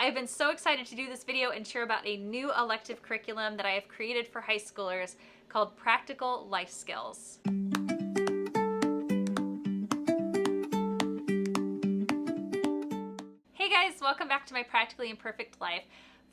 I have been so excited to do this video and share about a new elective curriculum that I have created for high schoolers called Practical Life Skills. Hey guys, welcome back to my Practically Imperfect Life.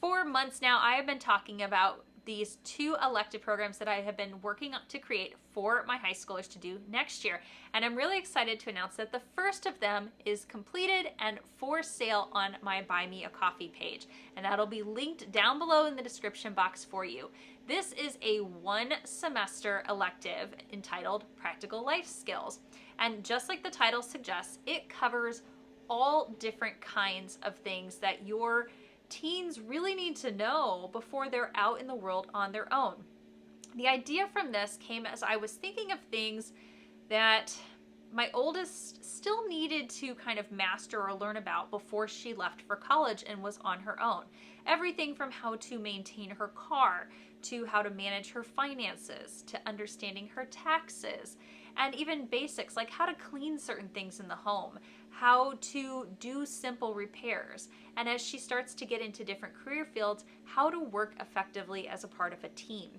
For months now, I have been talking about these two elective programs that I have been working to create for my high schoolers to do next year. And I'm really excited to announce that the first of them is completed and for sale on my Buy Me a Coffee page. And that'll be linked down below in the description box for you. This is a one-semester elective entitled Practical Life Skills. And just like the title suggests, it covers all different kinds of things that your teens really need to know before they're out in the world on their own. The idea from this came as I was thinking of things that my oldest still needed to kind of master or learn about before she left for college and was on her own. Everything from how to maintain her car, to how to manage her finances, to understanding her taxes, and even basics like how to clean certain things in the home, how to do simple repairs, and as she starts to get into different career fields, how to work effectively as a part of a team.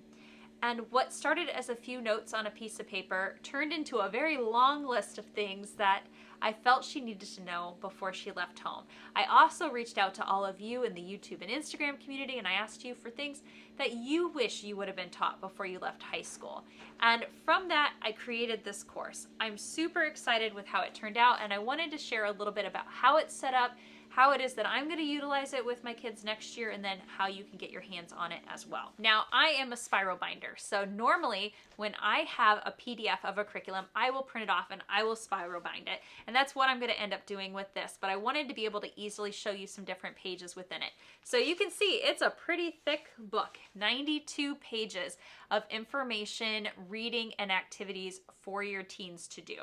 And what started as a few notes on a piece of paper turned into a very long list of things that I felt she needed to know before she left home. I also reached out to all of you in the YouTube and Instagram community, and I asked you for things that you wish you would have been taught before you left high school. And from that, I created this course. I'm super excited with how it turned out, and I wanted to share a little bit about how it's set up, how it is that I'm going to utilize it with my kids next year, and then how you can get your hands on it as well. Now, I am a spiral binder, so normally when I have a PDF of a curriculum, I will print it off and I will spiral bind it, and that's what I'm going to end up doing with this, but I wanted to be able to easily show you some different pages within it. So you can see it's a pretty thick book, 92 pages of information, reading, and activities for your teens to do.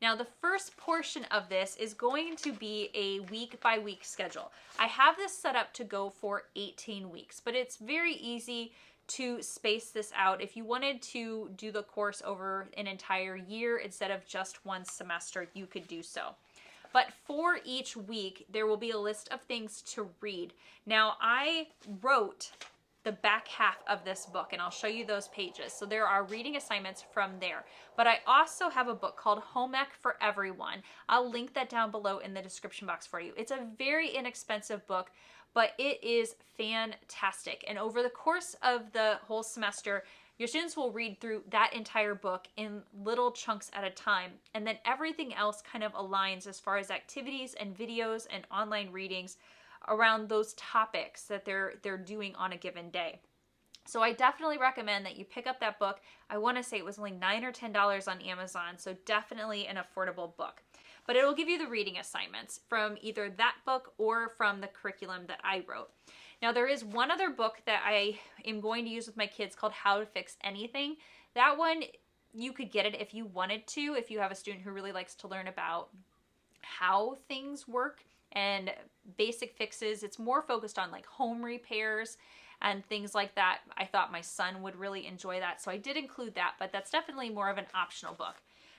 Now, the first portion of this is going to be a week-by-week schedule. I have this set up to go for 18 weeks, but it's very easy to space this out. If you wanted to do the course over an entire year instead of just one semester, you could do so. But for each week, there will be a list of things to read. Now, I wrote the back half of this book, and I'll show you those pages. So there are reading assignments from there. But I also have a book called Home Ec for Everyone. I'll link that down below in the description box for you. It's a very inexpensive book, but it is fantastic. And over the course of the whole semester, your students will read through that entire book in little chunks at a time, and then everything else kind of aligns as far as activities and videos and online readings around those topics that they're doing on a given day. So I definitely recommend that you pick up that book. I want to say it was only $9 or $10 on Amazon, so definitely an affordable book. But it will give you the reading assignments from either that book or from the curriculum that I wrote. Now, there is one other book that I am going to use with my kids called How to Fix Anything. That one, you could get it if you wanted to, if you have a student who really likes to learn about how things work and basic fixes. It's more focused on like home repairs and things like that. I thought my son would really enjoy that, so I did include that, but that's definitely more of an optional book.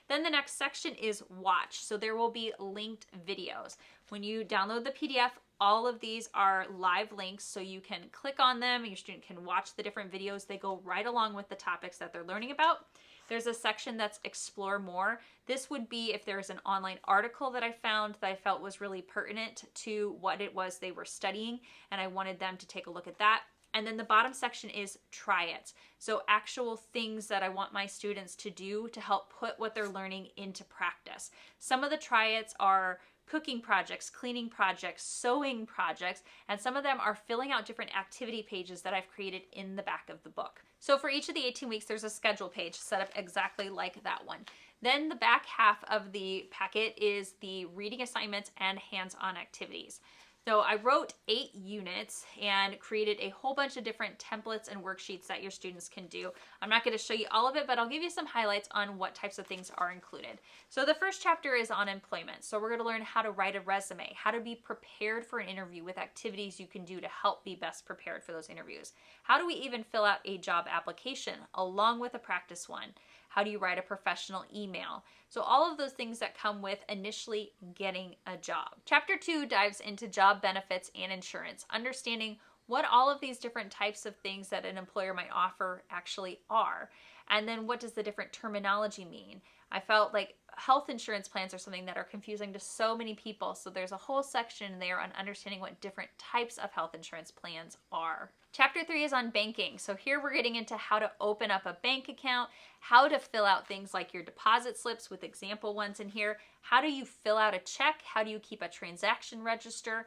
Then the next section is watch. So there will be linked videos. When you download the PDF, all of these are live links, so you can click on them and your student can watch the different videos. They go right along with the topics that they're learning about. There's a section that's explore more. This would be if there's an online article that I found that I felt was really pertinent to what it was they were studying, and I wanted them to take a look at that. And then the bottom section is try it. So actual things that I want my students to do to help put what they're learning into practice. Some of the try it's are cooking projects, cleaning projects, sewing projects, and some of them are filling out different activity pages that I've created in the back of the book. So for each of the 18 weeks, there's a schedule page set up exactly like that one. Then the back half of the packet is the reading assignments and hands-on activities. So I wrote 8 units and created a whole bunch of different templates and worksheets that your students can do. I'm not going to show you all of it, but I'll give you some highlights on what types of things are included. So the first chapter is on employment. So we're going to learn how to write a resume, how to be prepared for an interview with activities you can do to help be best prepared for those interviews. How do we even fill out a job application along with a practice one? How do you write a professional email? So all of those things that come with initially getting a job. Chapter 2 dives into job benefits and insurance, understanding what all of these different types of things that an employer might offer actually are. And then what does the different terminology mean? I felt like health insurance plans are something that are confusing to so many people. So there's a whole section there on understanding what different types of health insurance plans are. Chapter 3 is on banking. So here we're getting into how to open up a bank account, how to fill out things like your deposit slips with example ones in here. How do you fill out a check? How do you keep a transaction register?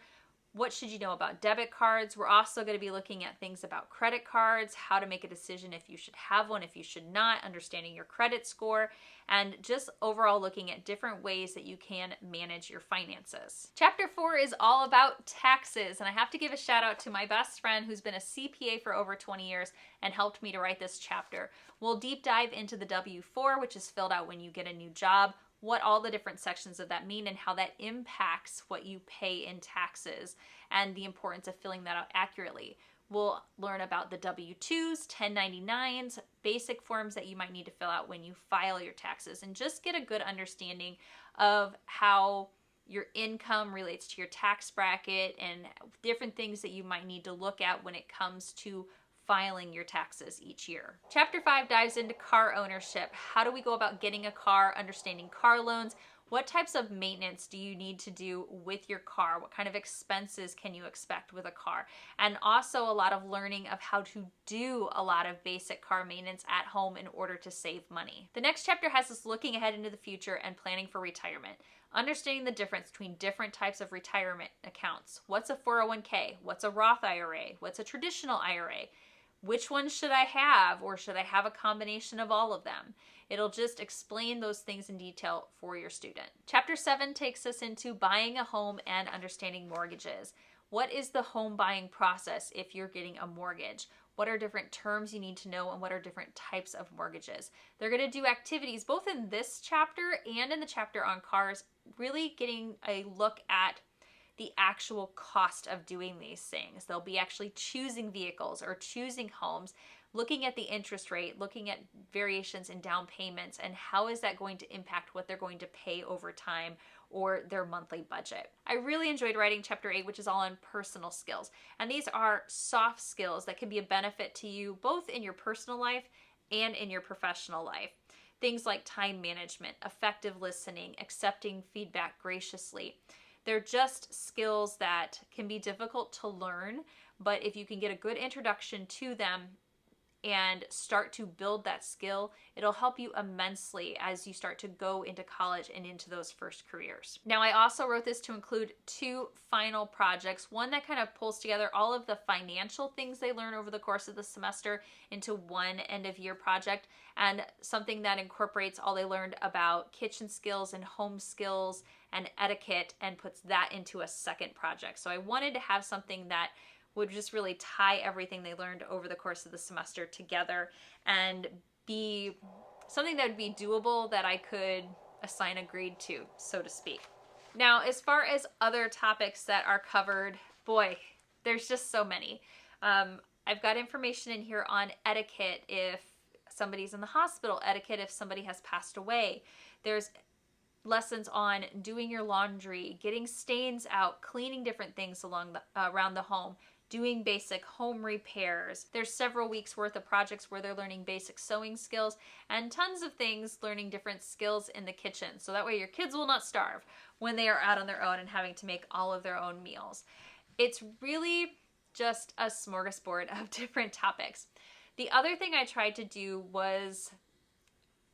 What should you know about debit cards? We're also going to be looking at things about credit cards, how to make a decision if you should have one, if you should not, understanding your credit score, and just overall looking at different ways that you can manage your finances. Chapter 4 is all about taxes, and I have to give a shout out to my best friend who's been a CPA for over 20 years and helped me to write this chapter. We'll deep dive into the W-4, which is filled out when you get a new job, what all the different sections of that mean and how that impacts what you pay in taxes and the importance of filling that out accurately. We'll learn about the W-2s, 1099s, basic forms that you might need to fill out when you file your taxes, and just get a good understanding of how your income relates to your tax bracket and different things that you might need to look at when it comes to filing your taxes each year. Chapter 5 dives into car ownership. How do we go about getting a car, understanding car loans? What types of maintenance do you need to do with your car? What kind of expenses can you expect with a car? And also a lot of learning of how to do a lot of basic car maintenance at home in order to save money. The next chapter has us looking ahead into the future and planning for retirement. Understanding the difference between different types of retirement accounts. What's a 401k? What's a Roth IRA? What's a traditional IRA? Which one should I have, or should I have a combination of all of them? It'll just explain those things in detail for your student. Chapter 7 takes us into buying a home and understanding mortgages. What is the home buying process if you're getting a mortgage? What are different terms you need to know, and what are different types of mortgages? They're going to do activities both in this chapter and in the chapter on cars, really getting a look at the actual cost of doing these things. They'll be actually choosing vehicles or choosing homes, looking at the interest rate, looking at variations in down payments, and how is that going to impact what they're going to pay over time or their monthly budget. I really enjoyed writing chapter 8, which is all on personal skills. And these are soft skills that can be a benefit to you both in your personal life and in your professional life. Things like time management, effective listening, accepting feedback graciously. They're just skills that can be difficult to learn, but if you can get a good introduction to them and start to build that skill, it'll help you immensely as you start to go into college and into those first careers. Now, I also wrote this to include 2 final projects, one that kind of pulls together all of the financial things they learn over the course of the semester into one end of year project, and something that incorporates all they learned about kitchen skills and home skills and etiquette and puts that into a second project. So I wanted to have something that would just really tie everything they learned over the course of the semester together and be something that would be doable, that I could assign a grade to, so to speak. Now, as far as other topics that are covered, boy, there's just so many. I've got information in here on etiquette if somebody's in the hospital, etiquette if somebody has passed away. There's lessons on doing your laundry, getting stains out, cleaning different things around the home, doing basic home repairs. There's several weeks worth of projects where they're learning basic sewing skills, and tons of things learning different skills in the kitchen. So that way your kids will not starve when they are out on their own and having to make all of their own meals. It's really just a smorgasbord of different topics. The other thing I tried to do was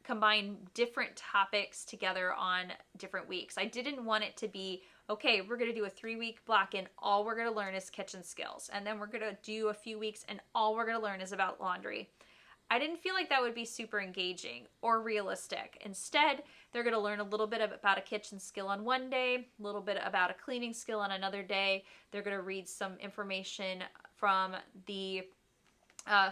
combine different topics together on different weeks. I didn't want it to be, okay, we're going to do a 3-week block and all we're going to learn is kitchen skills. And then we're going to do a few weeks and all we're going to learn is about laundry. I didn't feel like that would be super engaging or realistic. Instead, they're going to learn a little bit about a kitchen skill on one day, a little bit about a cleaning skill on another day. They're going to read some information from the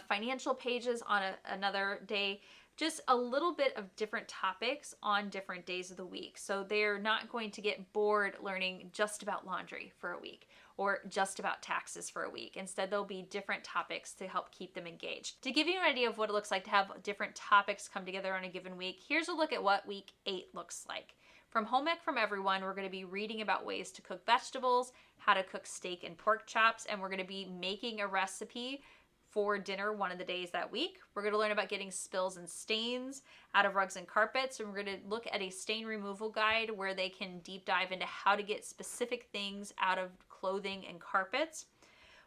financial pages on another day. Just a little bit of different topics on different days of the week. So they're not going to get bored learning just about laundry for a week, or just about taxes for a week. Instead, there'll be different topics to help keep them engaged. To give you an idea of what it looks like to have different topics come together on a given week, here's a look at what week 8 looks like. From Home Ec from Everyone, we're going to be reading about ways to cook vegetables, how to cook steak and pork chops, and we're going to be making a recipe for dinner one of the days that week. We're going to learn about getting spills and stains out of rugs and carpets, and we're going to look at a stain removal guide where they can deep dive into how to get specific things out of clothing and carpets.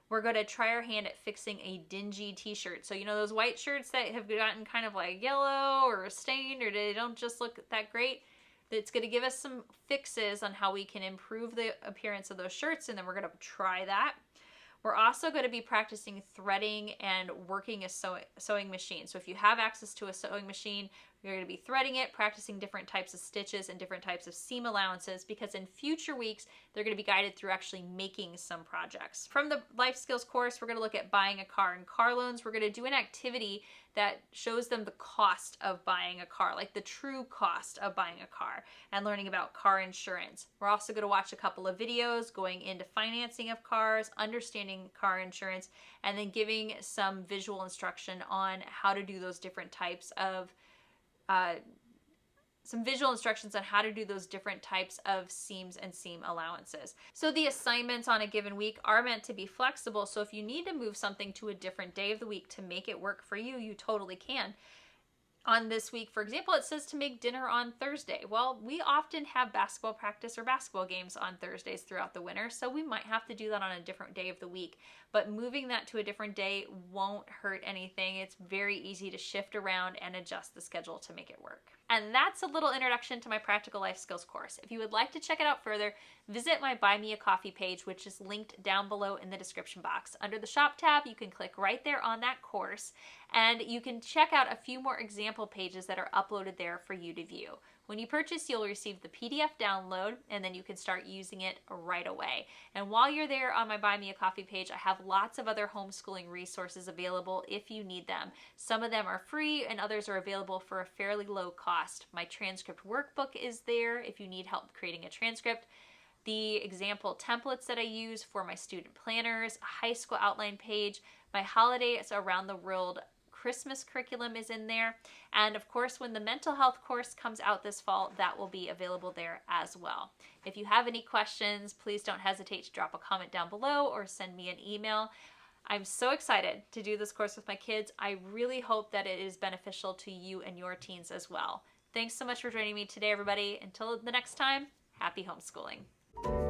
We're going to try our hand at fixing a dingy t-shirt. So, you know, those white shirts that have gotten kind of like yellow or stained, or they don't just look that great? It's going to give us some fixes on how we can improve the appearance of those shirts, and then we're going to try that. We're also going to be practicing threading and working a sewing machine. So if you have access to a sewing machine, you're going to be threading it, practicing different types of stitches and different types of seam allowances, because in future weeks, they're going to be guided through actually making some projects. From the life skills course, we're going to look at buying a car and car loans. We're going to do an activity that shows them the cost of buying a car, like the true cost of buying a car, and learning about car insurance. We're also going to watch a couple of videos going into financing of cars, understanding car insurance, and then giving some visual instruction on how to do those different types of seams and seam allowances. So the assignments on a given week are meant to be flexible. So if you need to move something to a different day of the week to make it work for you, you totally can. On this week, for example, it says to make dinner on Thursday. Well, we often have basketball practice or basketball games on Thursdays throughout the winter, so we might have to do that on a different day of the week. But moving that to a different day won't hurt anything. It's very easy to shift around and adjust the schedule to make it work. And that's a little introduction to my practical life skills course. If you would like to check it out further, visit my Buy Me a Coffee page, which is linked down below in the description box. Under the shop tab, you can click right there on that course, and you can check out a few more example pages that are uploaded there for you to view. When you purchase, you'll receive the PDF download, and then you can start using it right away. And while you're there on my Buy Me a Coffee page, I have lots of other homeschooling resources available if you need them. Some of them are free, and others are available for a fairly low cost. My transcript workbook is there if you need help creating a transcript. The example templates that I use for my student planners, a high school outline page, my holidays around the world Christmas curriculum is in there. And of course, when the mental health course comes out this fall, that will be available there as well. If you have any questions, please don't hesitate to drop a comment down below or send me an email. I'm so excited to do this course with my kids. I really hope that it is beneficial to you and your teens as well. Thanks so much for joining me today, everybody. Until the next time, happy homeschooling.